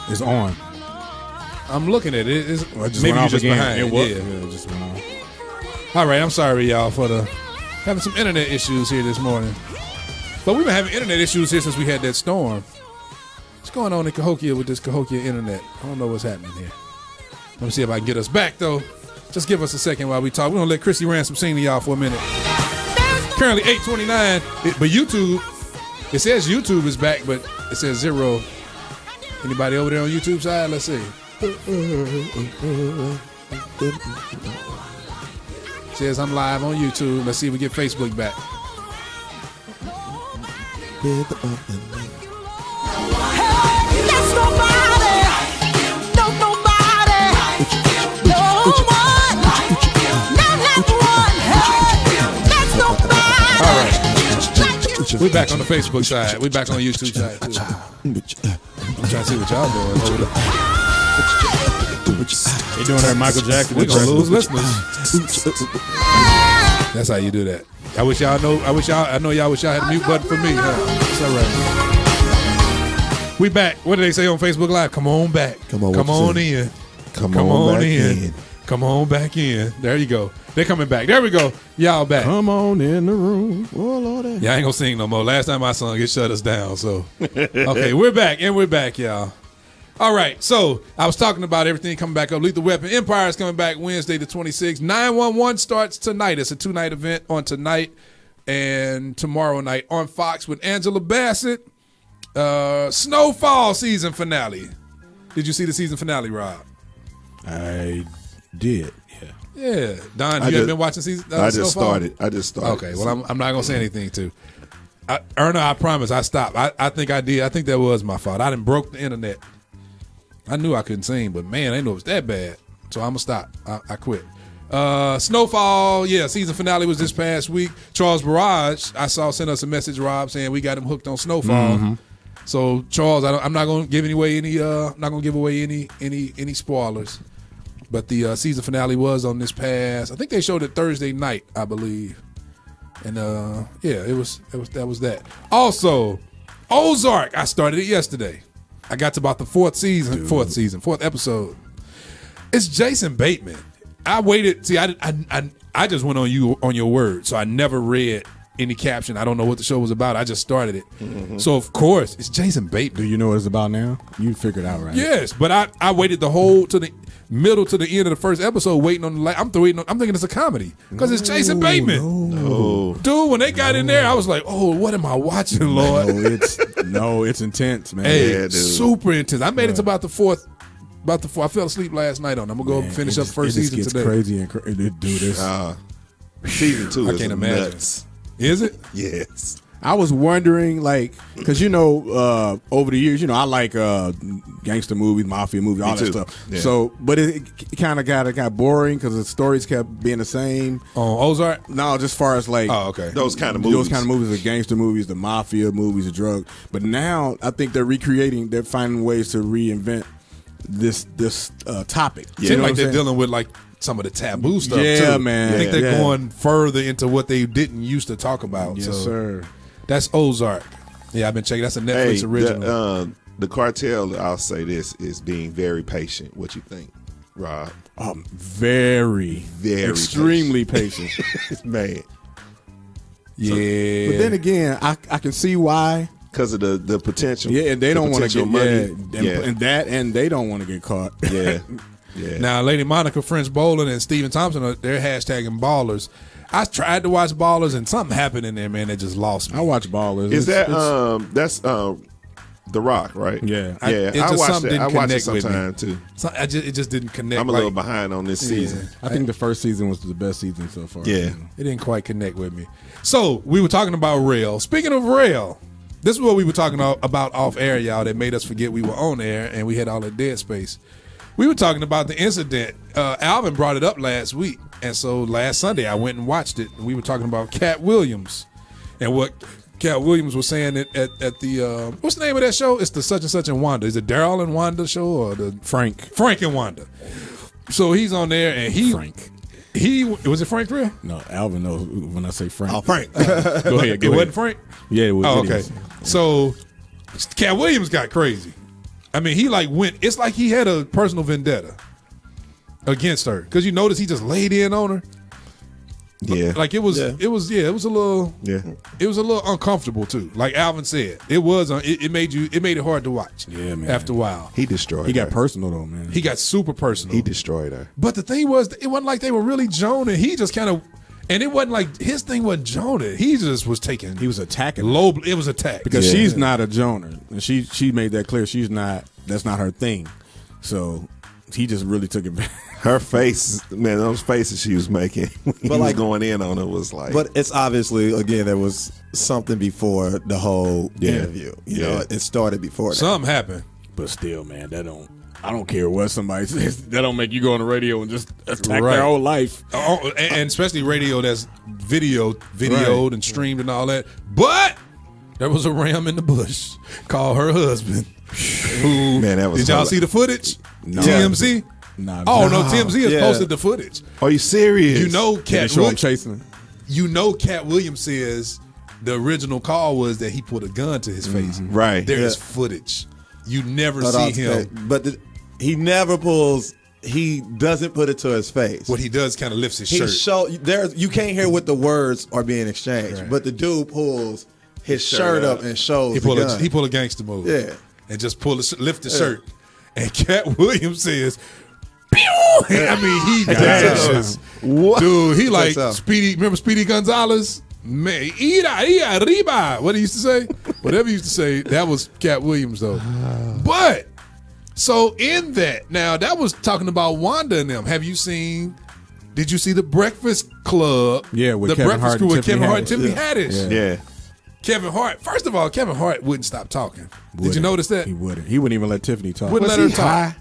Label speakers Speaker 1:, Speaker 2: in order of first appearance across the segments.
Speaker 1: It's on.
Speaker 2: I'm looking at it.
Speaker 1: Maybe you just
Speaker 2: behind.
Speaker 1: It was.
Speaker 2: Yeah.
Speaker 1: It just went on.
Speaker 2: All right, I'm sorry, y'all, for having some internet issues here this morning. But we've been having internet issues here since we had that storm. What's going on in Cahokia with this Cahokia internet? I don't know what's happening here. Let me see if I can get us back, though. Just give us a second while we talk. We're going to let Chrissy Ransom sing to y'all for a minute. Currently 8:29, but YouTube, it says YouTube is back, but it says 0. Anybody over there on YouTube side? Let's see. It says I'm live on YouTube. Let's see if we get Facebook back. We back on the Facebook side. We back on the YouTube side too. I'm trying to see what y'all doing over there.
Speaker 1: They doing her Michael Jackson.
Speaker 2: We gonna lose listeners. That's how you do that. I know y'all wish y'all had a mute button for me. Huh? It's all right. We back. What do they say on Facebook Live? Come on back. Come on in. Come on in. Come on back in. There you go. They're coming back. There we go. Y'all back.
Speaker 1: Come on in the room. Oh, Lord.
Speaker 2: Yeah, I ain't gonna sing no more. Last time I sung, it shut us down. So, okay, we're back, y'all. All right, so I was talking about everything coming back up. Lethal Weapon Empire is coming back Wednesday the 26th. 911 starts tonight. It's a 2-night event on tonight and tomorrow night on Fox with Angela Bassett. Snowfall season finale. Did you see the season finale, Rob?
Speaker 1: I did.
Speaker 2: Yeah, Don, you have been watching season.
Speaker 3: I just started.
Speaker 2: Okay, well, I'm not gonna say anything too. Erna, I promise, I stopped. I think I did. I think that was my fault. I done broke the internet. I knew I couldn't sing, but man, I didn't know it was that bad. So I'm gonna stop. I quit. Snowfall, yeah, season finale was this past week. Charles Barrage, I saw sent us a message, Rob, saying we got him hooked on Snowfall. Mm-hmm. So Charles, I'm not gonna give away any. Not gonna give away any spoilers. But the season finale was on this past. I think they showed it Thursday night, I believe. And yeah, that was that. Also, Ozark. I started it yesterday. I got to about the fourth episode. It's Jason Bateman. I waited. See, I just went on your word, so I never read any caption. I don't know what the show was about. I just started it. Mm-hmm. So of course it's Jason Bateman.
Speaker 1: Do you know what it's about now? You figured it out, right?
Speaker 2: Yes, but I waited the whole to the middle to the end of the first episode waiting on the I'm thinking it's a comedy because it's Jason Bateman.
Speaker 3: No.
Speaker 2: Dude, when they got in there, I was like, oh, what am I watching, Lord?
Speaker 1: It's intense, man.
Speaker 2: Hey, yeah, super intense. I made it to about the fourth. I fell asleep last night on it. I'm gonna go finish up the first season today.
Speaker 1: It's crazy and dude, this
Speaker 3: season 2
Speaker 2: I
Speaker 3: is
Speaker 2: can't imagine.
Speaker 3: nuts.
Speaker 2: Is it?
Speaker 3: Yes.
Speaker 1: I was wondering, like, because over the years, I like gangster movies, mafia movies, all that stuff. Yeah. So, but it kind of got boring because the stories kept being the same.
Speaker 2: On Ozark?
Speaker 1: No, just far as like,
Speaker 3: those kind of movies,
Speaker 1: the gangster movies, the mafia movies, the drug. But now I think they're finding ways to reinvent this topic.
Speaker 2: Yeah, seems like they're dealing with like some of the taboo stuff too.
Speaker 1: Yeah, man.
Speaker 2: I think they're going further into what they didn't used to talk about.
Speaker 1: Yes, sir.
Speaker 2: That's Ozark. Yeah, I've been checking. That's a Netflix original.
Speaker 3: The cartel, I'll say this, is being very patient. What you think, Rob?
Speaker 1: Very, very extremely patient.
Speaker 3: Man.
Speaker 2: Yeah.
Speaker 1: But then again, I can see why.
Speaker 3: Because of the potential.
Speaker 1: Yeah, and they don't want to get
Speaker 3: money.
Speaker 1: And they don't want to get caught.
Speaker 3: Yeah. Yeah.
Speaker 2: Now, Lady Monica, French Boland, and Stephen Thompson, they're hashtagging Ballers. I tried to watch Ballers, and something happened in there, man, that just lost me.
Speaker 1: I watch Ballers.
Speaker 3: Is that's The Rock, right?
Speaker 1: Yeah.
Speaker 3: I watched it. I watched it sometime too.
Speaker 2: So it just didn't connect.
Speaker 3: I'm a little behind on this season.
Speaker 1: I think the first season was the best season so far.
Speaker 3: Yeah.
Speaker 2: It didn't quite connect with me. So we were talking about rail. Speaking of rail, this is what we were talking about off air, y'all, that made us forget we were on air and we had all that dead space. We were talking about the incident. Alvin brought it up last week. And so last Sunday I went and watched it. And we were talking about Cat Williams and what Cat Williams was saying at the what's the name of that show? It's the Such and Such and Wanda. Is it Daryl and Wanda show or the Frank and Wanda? So he's on there and was it Frank real?
Speaker 1: No, Alvin knows when I say Frank.
Speaker 3: Oh, Frank.
Speaker 1: Go ahead.
Speaker 2: It wasn't Frank?
Speaker 1: Yeah, it was.
Speaker 2: Oh, okay. So Cat Williams got crazy. I mean, he like went. It's like he had a personal vendetta against her because you notice he just laid in on her.
Speaker 3: Yeah,
Speaker 2: like it was a little uncomfortable too. Like Alvin said, it was it made it hard to watch.
Speaker 1: Yeah, man.
Speaker 2: After a while,
Speaker 3: he destroyed.
Speaker 1: He
Speaker 3: her.
Speaker 1: got personal though, man.
Speaker 2: He got super personal.
Speaker 3: He destroyed her.
Speaker 2: But the thing was, it wasn't like they were really joning. He just kind of, and it wasn't like his thing wasn't joning. He just was taking.
Speaker 1: He was attacking
Speaker 2: low. It was attack
Speaker 1: because she's not a joner, and she made that clear. She's not. That's not her thing. So he just really took it back.
Speaker 3: Her face, man, those faces she was making when he was going in on it was like.
Speaker 4: But it's obviously, again, there was something before the whole interview. You know, it started before that.
Speaker 2: Something happened.
Speaker 1: But still, man, I don't care what somebody says. That don't make you go on the radio and just attack their whole life.
Speaker 2: Oh, and especially radio that's videoed and streamed and all that. But there was a ram in the bush called her husband. Who,
Speaker 3: man, that was
Speaker 2: did y'all see the footage?
Speaker 1: No.
Speaker 2: TMZ?
Speaker 1: Nah,
Speaker 2: no, TMZ has posted the footage.
Speaker 3: Are you serious?
Speaker 2: You know,
Speaker 1: chasing.
Speaker 2: You know, Cat Williams says the original call was that he put a gun to his face.
Speaker 3: Right.
Speaker 2: There is footage. You never see him.
Speaker 4: But he never pulls. He doesn't put it to his face.
Speaker 2: What he does kind of lifts his shirt.
Speaker 4: You can't hear what the words are being exchanged, but the dude pulls his shirt up and shows the gun.
Speaker 2: He pull a gangster move.
Speaker 4: Yeah.
Speaker 2: And just lift the shirt. And Cat Williams says, pew! I mean, he dashes. Dude, he like Speedy. Remember Speedy Gonzalez? Man, ira arriba. What he used to say? Whatever he used to say, that was Cat Williams, though. But, so in that, now that was talking about Wanda and them. Did you see the Breakfast Club?
Speaker 1: Yeah, with
Speaker 2: the
Speaker 1: Kevin
Speaker 2: Breakfast
Speaker 1: Hart
Speaker 2: Crew
Speaker 1: and
Speaker 2: with Kevin Hart and
Speaker 1: Tiffany
Speaker 2: Tiffany Haddish.
Speaker 3: Yeah.
Speaker 2: Kevin Hart. First of all, Kevin Hart wouldn't stop talking. Did you notice that?
Speaker 1: He wouldn't. He wouldn't even let Tiffany talk.
Speaker 2: Wouldn't let her talk.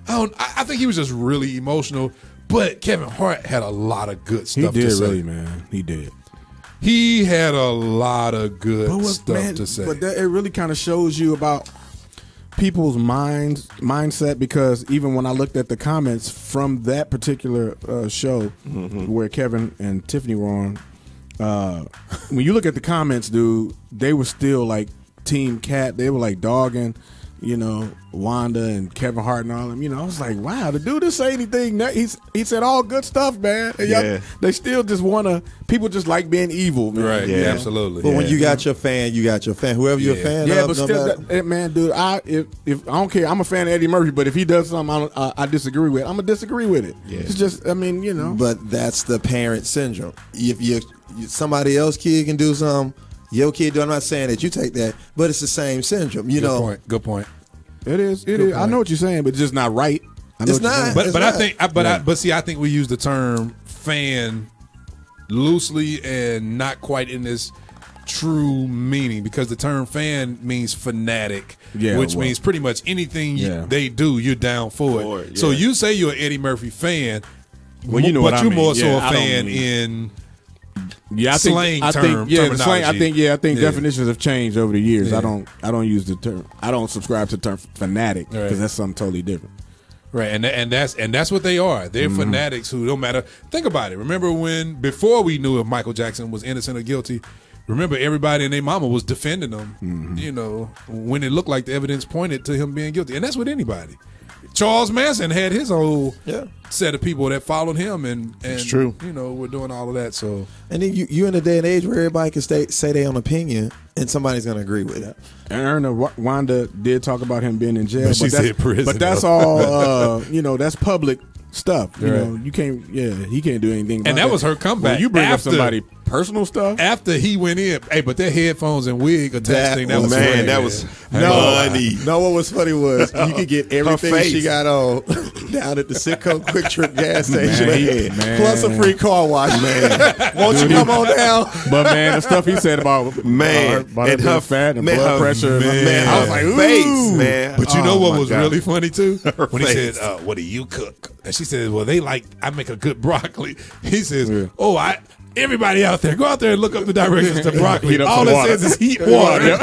Speaker 2: I think he was just really emotional. But Kevin Hart had a lot of good stuff to say.
Speaker 1: He did really, man. He did.
Speaker 2: He had a lot of good stuff to say.
Speaker 1: But it really kind of shows you about people's mindset, because even when I looked at the comments from that particular show where Kevin and Tiffany were on, when you look at the comments, dude, they were still like Team Cat. They were like dogging, Wanda and Kevin Hart and all them. I was like, wow, the dude didn't say anything. He said all good stuff, man. And they still just people just like being evil, man.
Speaker 2: Right, yeah, absolutely.
Speaker 4: But when you got your fan, you got your fan. Whoever you're a fan of.
Speaker 1: Yeah, but still, man, dude, if I don't care, I'm a fan of Eddie Murphy, but if he does something I disagree with, I'm going to disagree with it. Yeah. It's just,
Speaker 4: But that's the parent syndrome. If somebody else kid can do something, your kid, I'm not saying that you take that, but it's the same syndrome.
Speaker 2: Good point.
Speaker 1: It is. I know what you're saying, but it's just not right.
Speaker 4: It's not.
Speaker 2: I think we use the term fan loosely and not quite in this true meaning, because the term fan means fanatic, which means pretty much anything they do, you're down for it. So you say you're an Eddie Murphy fan, but you're more so a fan in slang terminology.
Speaker 1: I think definitions have changed over the years. I don't use the term. I don't subscribe to the term fanatic, because that's something totally different.
Speaker 2: Right, and that's what they are. They're fanatics who don't matter. Think about it. Remember before we knew if Michael Jackson was innocent or guilty, remember everybody and their mama was defending him, when it looked like the evidence pointed to him being guilty. And that's with anybody. Charles Manson had his whole set of people that followed him, and
Speaker 3: it's true.
Speaker 2: We're doing all of that. So,
Speaker 4: and then you in a day and age where everybody can say their own opinion, and somebody's going to agree with it.
Speaker 1: And Wanda did talk about him being in jail,
Speaker 2: but she said prison.
Speaker 1: But that's all, that's public stuff. You can't. Yeah, he can't do anything.
Speaker 2: And that was her comeback.
Speaker 1: When you bring up somebody personal stuff
Speaker 2: after he went in. Hey, but their headphones and wig attaching, that was funny.
Speaker 3: That was
Speaker 4: funny. No, what was funny was you could get everything she got on down at the Sitco Quick Trip gas station, plus a free car wash. Man, won't you come on down?
Speaker 1: But man, the stuff he said about her fat and blood pressure,
Speaker 3: man, I was like, face, man.
Speaker 2: But you know what was really funny too? When he said, "What do you cook?" And she said, "Well, I make a good broccoli." He says, Everybody out there, go out there and look up the directions to broccoli. All it
Speaker 1: water.
Speaker 2: says is heat water.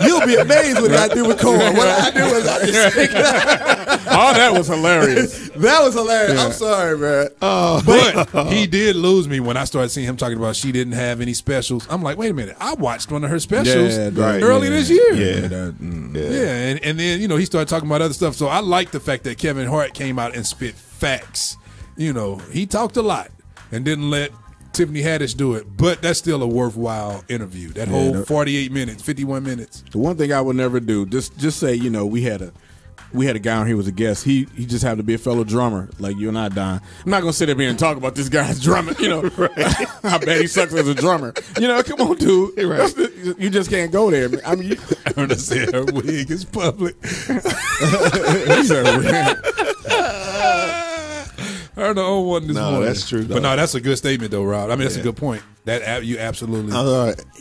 Speaker 4: You'll be amazed what I do with corn. What I do is I just stick
Speaker 1: Oh, that was hilarious.
Speaker 4: That was hilarious. I'm sorry, man.
Speaker 2: But he did lose me when I started seeing him talking about she didn't have any specials. I'm like, wait a minute. I watched one of her specials early this year.
Speaker 3: Yeah.
Speaker 2: And then, you know, he started talking about other stuff. So I like the fact that Kevin Hart came out and spit facts. You know, he talked a lot and didn't let Tiffany Haddish do it, but that's still a worthwhile interview. That whole 48 minutes, 51 minutes.
Speaker 1: The one thing I would never do, just say, you know, we had a guy on here was a guest. He just happened to be a fellow drummer, like you and I, Don. I'm not gonna sit up here and talk about this guy's drumming. You know, I bet he sucks as a drummer. You know, come on, dude. You just can't go there. I mean,
Speaker 2: Erna said her wig is public.
Speaker 1: He said,
Speaker 2: Erna owned one this morning.
Speaker 3: That's true, though.
Speaker 2: But no, that's a good statement, though, Rob. I mean, that's a good point. That you absolutely.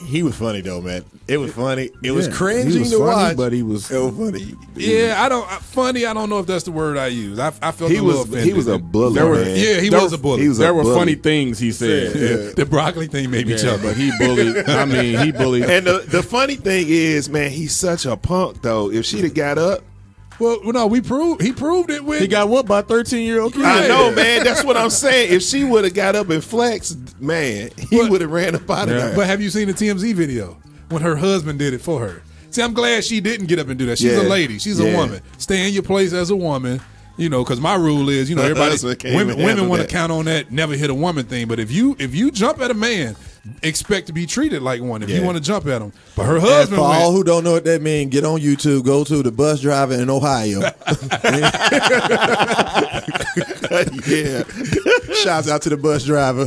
Speaker 4: He was funny though, man. It was funny. It was
Speaker 1: he
Speaker 4: cringing
Speaker 1: was
Speaker 4: to
Speaker 1: funny,
Speaker 4: watch,
Speaker 1: but he was
Speaker 4: funny.
Speaker 2: Yeah, I don't know if that's the word I use. I felt a little offended.
Speaker 3: He was a bully.
Speaker 2: Yeah, he was a bully.
Speaker 1: There were funny things he said.
Speaker 2: The broccoli thing made me chuckle.
Speaker 1: But he bullied. I mean, he bullied.
Speaker 3: And the funny thing is, man, he's such a punk though. If she'd have got up.
Speaker 2: Well, no, he proved it with.
Speaker 1: He got whooped by a 13-year-old kid.
Speaker 3: I know, man. That's what I'm saying. If she would have got up and flexed, man, he would have ran up out of there.
Speaker 2: But have you seen the TMZ video when her husband did it for her? See, I'm glad she didn't get up and do that. She's a lady. She's a woman. Stay in your place as a woman. You know, because my rule is, you know, women want to count on that never hit a woman thing. But if you jump at a man, expect to be treated like one. If you want to jump at him, but her husband.
Speaker 4: For all who don't know what that means, get on YouTube. Go to the bus driver in Ohio. Shouts out to the bus driver.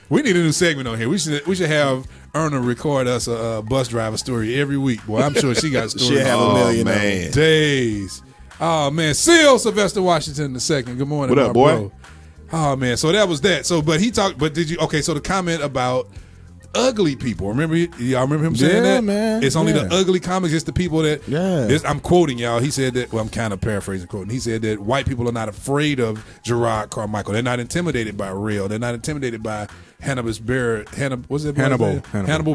Speaker 2: We need a new segment on here. We should have Erna record us a bus driver story every week. Boy, I'm sure she got stories.
Speaker 4: She'll have a million
Speaker 2: days. Oh man, Seal Sylvester Washington II. Good morning,
Speaker 3: what up, boy?
Speaker 2: Bro. Oh man, so that was that. So, but he talked. But did you? Okay, so the comment about ugly people. Remember, y'all remember him saying that?
Speaker 1: Man.
Speaker 2: It's only the ugly comics. It's the people that.
Speaker 1: Yeah.
Speaker 2: I'm quoting y'all. He said that. Well, I'm kind of paraphrasing quoting. He said that white people are not afraid of Gerard Carmichael. They're not intimidated by Real. They're not intimidated by Hannibal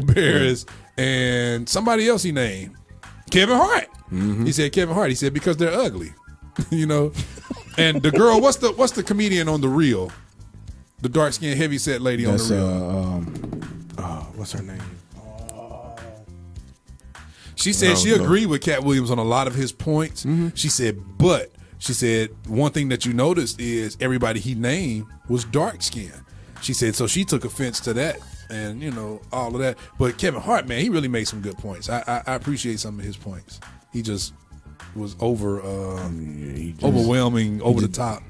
Speaker 2: Buress and somebody else he named. Kevin Hart. Mm-hmm. He said Kevin Hart. He said because they're ugly, you know. And the girl, what's the comedian on the Real? The dark skinned heavy set lady on the Real.
Speaker 1: What's her name?
Speaker 2: She said she agreed with Cat Williams on a lot of his points. Mm-hmm. She said one thing that you noticed is everybody he named was dark skinned. She said so she took offense to that. And, you know, all of that. But Kevin Hart, man, he really made some good points. I appreciate some of his points. He just was overwhelming, over the top.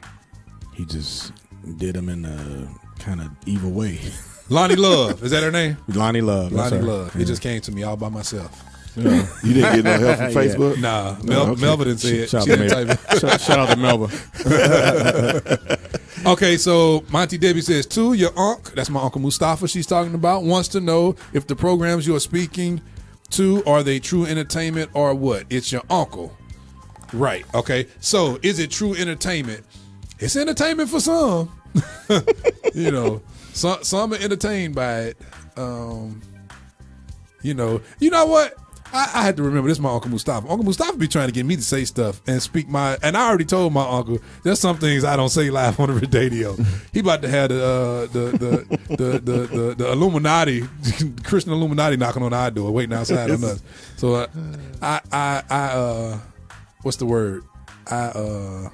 Speaker 1: He just did him in a kind of evil way.
Speaker 2: Lonnie Love. Is that her name?
Speaker 1: Lonnie Love.
Speaker 2: Lonnie Love. Yeah. It just came to me all by myself.
Speaker 3: Yeah. You didn't get no help from Facebook?
Speaker 2: Nah. Melva didn't say it. Shout
Speaker 1: out to Melva.
Speaker 2: Okay, so Monty Debbie says, to your uncle, that's my Uncle Mustafa she's talking about, wants to know if the programs you are speaking to, are they true entertainment or what? It's your uncle. Right, okay. So, is it true entertainment? It's entertainment for some. You know, some are entertained by it. You know what? I had to remember this is my Uncle Mustafa. Uncle Mustafa be trying to get me to say stuff and speak and I already told my uncle there's some things I don't say live on the radio. He about to have the Illuminati, Christian Illuminati knocking on our door, waiting outside on us. So I what's the word? I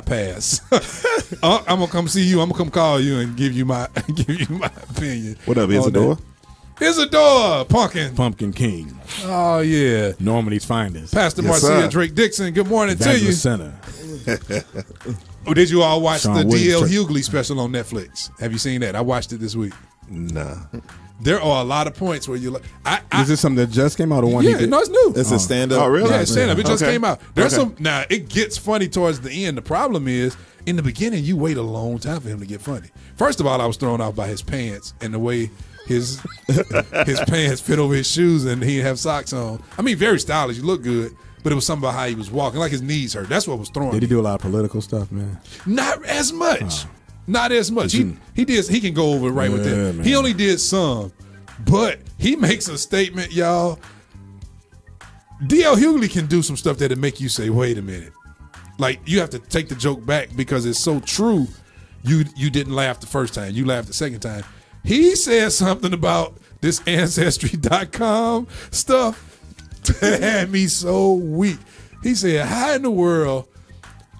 Speaker 2: pass. I'm gonna come see you. I'm gonna come call you and give you my opinion.
Speaker 3: What up, Isadora?
Speaker 2: Isadora
Speaker 1: Pumpkin King.
Speaker 2: Oh yeah,
Speaker 1: Normandy's finest.
Speaker 2: Pastor Marcia Drake Dixon. Good morning to you.
Speaker 1: Center.
Speaker 2: Did you all watch
Speaker 1: Sean
Speaker 2: the D.L.
Speaker 1: Williams.
Speaker 2: Hughley special on Netflix? Have you seen that? I watched it this week.
Speaker 3: Nah.
Speaker 2: There are a lot of points where you like.
Speaker 1: Is this something that just came out or one?
Speaker 2: Yeah, no, it's new.
Speaker 4: It's a stand-up.
Speaker 3: Oh, really?
Speaker 2: Yeah, it's stand-up. It just
Speaker 3: Okay.
Speaker 2: came out. There's some. Now it gets funny towards the end. The problem is in the beginning you wait a long time for him to get funny. First of all, I was thrown off by his pants and the way his pants fit over his shoes and he didn't have socks on. I mean, very stylish. He looked good, but it was something about how he was walking, like his knees hurt. That's what was throwing.
Speaker 1: Did he
Speaker 2: me.
Speaker 1: do a lot of political stuff, man?
Speaker 2: Not as much. Not as much. He did. He can go over it right with that.
Speaker 1: Man.
Speaker 2: He only did some, but he makes a statement, y'all. D.L. Hughley can do some stuff that'll make you say, "Wait a minute." Like you have to take the joke back because it's so true. You didn't laugh the first time. You laughed the second time. He said something about this Ancestry.com stuff that had me so weak. He said, "How in the world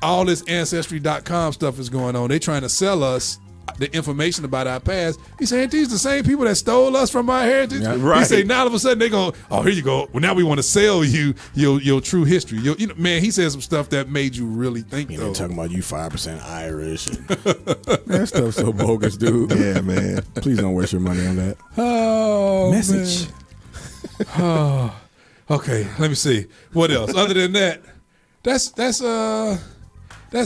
Speaker 2: all this Ancestry.com stuff is going on? They trying to sell us the information about our past." He said, "Ain't these the same people that stole us from our heritage?"
Speaker 1: Yeah,
Speaker 3: right.
Speaker 2: He said, "Now all of a sudden they go, oh, here you go. Well, now we want to sell you your true history." You know, man, he said some stuff that made you really think.
Speaker 1: You
Speaker 2: though.
Speaker 1: know, talking about you 5% Irish. And that stuff's so bogus, dude.
Speaker 3: Yeah, man.
Speaker 1: Please don't waste your money on that.
Speaker 2: Oh,
Speaker 1: Message.
Speaker 2: man. Oh, okay. Let me see what else. Other than that, that's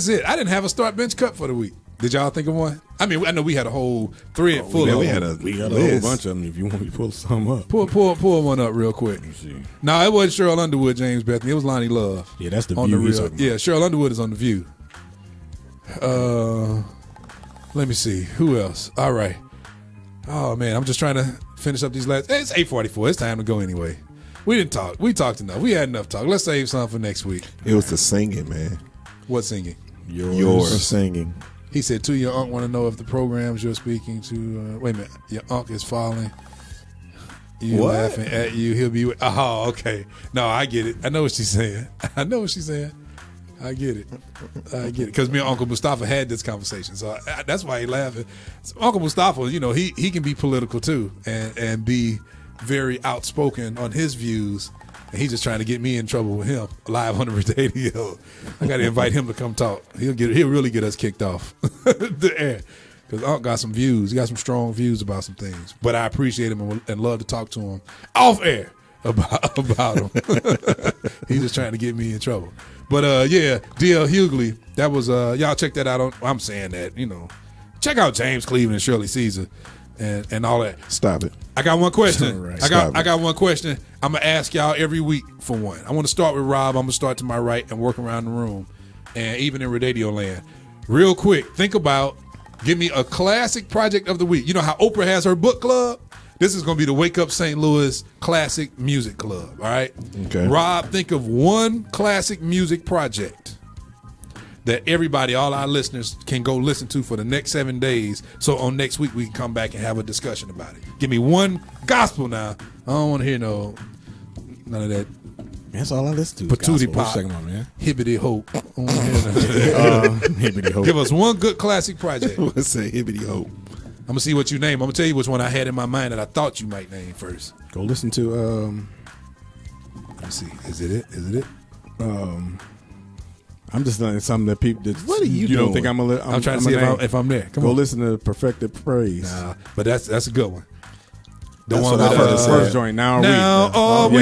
Speaker 2: it. I didn't have a start bench cut for the week. Did y'all think of one? I mean, I know we had a whole thread full of them.
Speaker 1: We got a whole bunch of them. If you want me to pull some up.
Speaker 2: Pull one up real quick.
Speaker 1: Let me see.
Speaker 2: No, it wasn't Cheryl Underwood, James Bethany. It was Lonnie Love.
Speaker 1: Yeah, that's the
Speaker 2: on
Speaker 1: View
Speaker 2: the
Speaker 1: he's
Speaker 2: real.
Speaker 1: talking about.
Speaker 2: Yeah, Cheryl Underwood is on the View. Let me see who else. All right. Oh man, I'm just trying to finish up these last. It's 8:44. It's time to go anyway. We didn't talk. We talked enough. We had enough talk. Let's save some for next week.
Speaker 3: It was the singing, man.
Speaker 2: What singing?
Speaker 3: Yours.
Speaker 4: Singing.
Speaker 2: He said, "To your uncle, want to know if the programs you're speaking to." Wait a minute, your uncle is falling. You
Speaker 3: What?
Speaker 2: laughing at you? He'll be. Oh, okay. No, I get it. I know what she's saying. I know what she's saying. I get it. Because me and Uncle Mustafa had this conversation, so that's why he laughing. So Uncle Mustafa, you know, he can be political too, and be very outspoken on his views. And he's just trying to get me in trouble with him live on the radio. I got to invite him to come talk. He'll really get us kicked off the air because Unc got some views. He got some strong views about some things. But I appreciate him and love to talk to him off air about him. He's just trying to get me in trouble. But yeah, D.L. Hughley. That was y'all check that out. I'm saying that, you know, check out James Cleveland and Shirley Caesar and all that.
Speaker 3: Stop it.
Speaker 2: I got one question.
Speaker 1: Right.
Speaker 2: I got one question. I'm gonna ask y'all every week for one. I want to start with Rob. I'm gonna start to my right and work around the room, and even in Radio Land. Real quick, think about. Give me a classic project of the week. You know how Oprah has her book club? This is gonna be the Wake Up St. Louis Classic Music Club. All right.
Speaker 3: Okay.
Speaker 2: Rob, think of one classic music project that everybody, all our listeners, can go listen to for the next 7 days. So on next week we can come back and have a discussion about it. Give me one gospel now. I don't want to hear none of that
Speaker 1: That's all I listen to.
Speaker 2: patootie pop,
Speaker 1: About, man.
Speaker 2: hibbity hope. I don't wanna hear none of that.
Speaker 1: Hibbity hope.
Speaker 2: Give us one good classic project. I'm
Speaker 3: Let's say hibbity hope.
Speaker 2: gonna see what you name. I'm gonna tell you which one I had in my mind that I thought you might name first.
Speaker 1: Go listen to.
Speaker 2: Let me see. Is it it?
Speaker 1: I'm just letting something that people.
Speaker 3: What are you
Speaker 1: don't
Speaker 3: doing?
Speaker 1: think I'm gonna?
Speaker 2: I'm trying to see if I'm there. Come
Speaker 1: Go
Speaker 2: on.
Speaker 1: listen to Perfected Praise.
Speaker 2: Nah, but that's a good one. The
Speaker 3: That's
Speaker 2: one
Speaker 3: what
Speaker 2: with
Speaker 3: I was
Speaker 1: First joint now.
Speaker 2: we.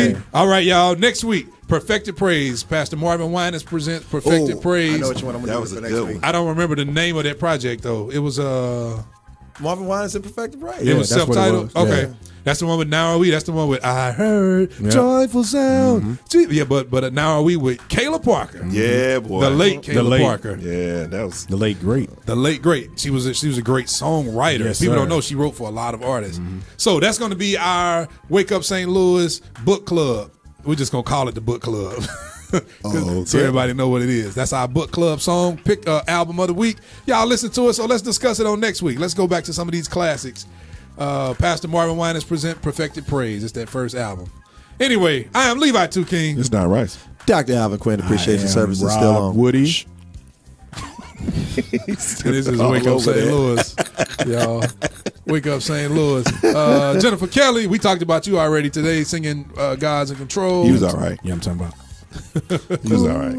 Speaker 1: Yeah.
Speaker 2: All right, y'all. Next week, Perfected Praise. Pastor Marvin Winans presents Perfected
Speaker 4: Oh,
Speaker 2: Praise.
Speaker 4: I know which one I'm
Speaker 3: That
Speaker 4: going
Speaker 3: was
Speaker 4: to do
Speaker 3: a
Speaker 4: for next
Speaker 3: good
Speaker 4: week.
Speaker 3: one.
Speaker 2: I don't remember the name of that project though. It was
Speaker 4: Marvin Winans and Perfected Praise.
Speaker 2: it was
Speaker 1: that's what it
Speaker 2: self-titled.
Speaker 1: was.
Speaker 2: Okay.
Speaker 1: Yeah.
Speaker 2: That's the one with Now Are We. That's the one with I Heard
Speaker 1: Yeah.
Speaker 2: Joyful Sound. Yeah, but Now Are We with Kayla Parker.
Speaker 3: Yeah, boy.
Speaker 2: The late Kayla Parker.
Speaker 3: Yeah, that was.
Speaker 1: The late great.
Speaker 2: The late great. She was a great songwriter.
Speaker 1: Yes,
Speaker 2: People
Speaker 1: sir.
Speaker 2: don't know she wrote for a lot of artists. So that's going to be our Wake Up St. Louis book club. We're just going to call it the book club. So everybody know what it is. That's our book club song pick album of the week. Y'all listen to it. So let's discuss it on next week. Let's go back to some of these classics. Pastor Marvin Winans present Perfected Praise. It's that first album. Anyway, I am Levi Two King.
Speaker 3: It's not right.
Speaker 4: Dr. Alvin Quinn, appreciation
Speaker 1: I am
Speaker 4: service is
Speaker 1: Rob
Speaker 4: still on.
Speaker 1: Woody.
Speaker 2: And this is Wake Up St. Louis, y'all. Wake Up St. Louis. Jennifer Kelly, we talked about you already today, singing God's in Control.
Speaker 3: He was all right.
Speaker 1: Yeah, I'm talking about.
Speaker 3: He was all right.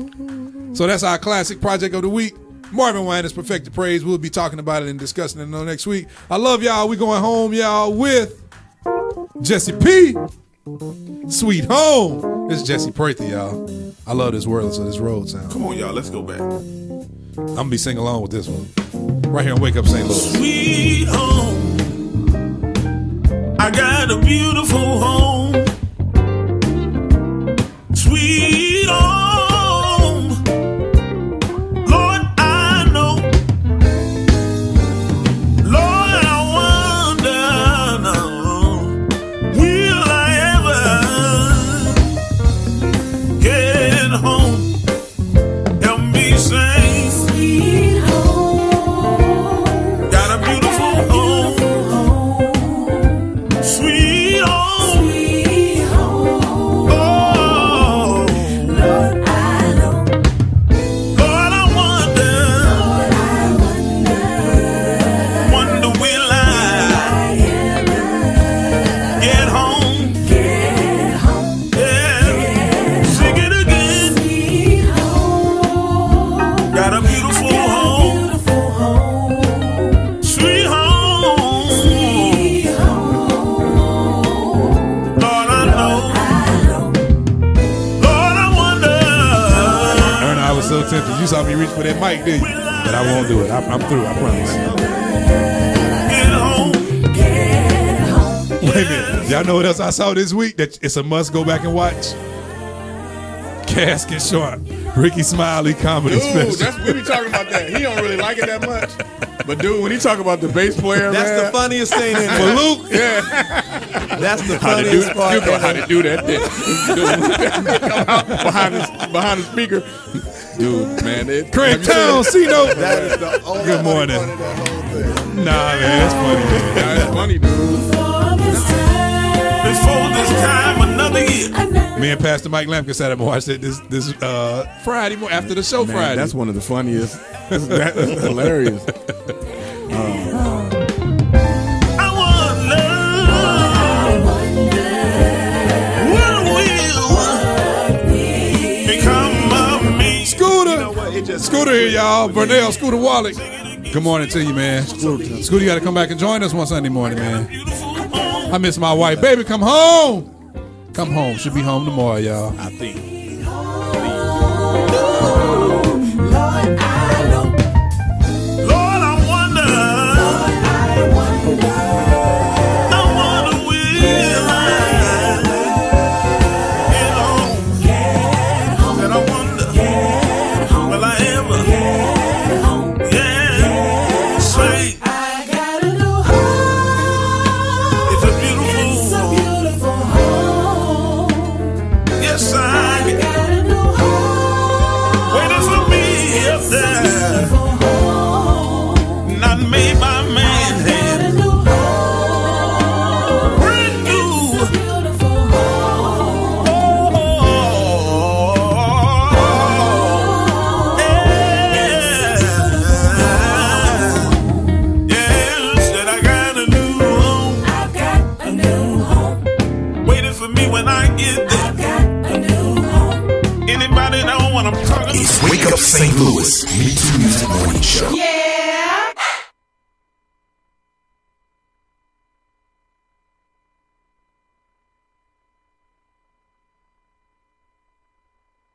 Speaker 2: So that's our classic project of the week. Marvin Winans Perfected Praise. We'll be talking about it and discussing it next week. I love y'all. We going home, y'all, with Jesse P. Sweet Home. This is Jesse Prathy, y'all. I love this word, so this road sound.
Speaker 3: Come on, y'all. Let's go back.
Speaker 2: I'm going to be singing along with this one. Right here on Wake Up St. Louis.
Speaker 5: Sweet home, I got a beautiful home. Sweet home, Lord, I know
Speaker 2: so tempted. You saw me reach for that mic, didn't you? But I won't do it. I'm through. I promise. Wait a minute. Y'all know what else I saw this week that it's a must go back and watch? Casket Short. Ricky Smiley comedy special.
Speaker 1: We be talking about that. He don't really like it that much. But dude, when he talk about the bass player,
Speaker 4: that's the funniest thing in
Speaker 2: for
Speaker 4: there.
Speaker 2: Luke.
Speaker 1: Yeah,
Speaker 4: that's the funniest part.
Speaker 1: You know how to do that. behind the speaker, dude, man.
Speaker 2: Craig Town, C-Note.
Speaker 4: That is the only
Speaker 2: Good morning.
Speaker 4: part of that whole thing.
Speaker 2: Nah, man, that's funny. Man.
Speaker 1: That's funny, dude.
Speaker 5: Before this time, another year.
Speaker 2: Me and Pastor Mike Lampkin sat up and watched it this Friday morning after the show.
Speaker 1: Man,
Speaker 2: Friday.
Speaker 1: that's one of the funniest. That's hilarious.
Speaker 5: I wonder what will become of me.
Speaker 2: Scooter. You know what? Scooter here, y'all. Vernell, Scooter Wallach. Good morning to you, man. Scooter, you got to come back and join us one Sunday morning, man. I miss my wife. Baby, come home. Come home. Should be home tomorrow, y'all.
Speaker 1: I think.
Speaker 5: Wake up St. Louis, MeTooMusic Morning Show. Yeah.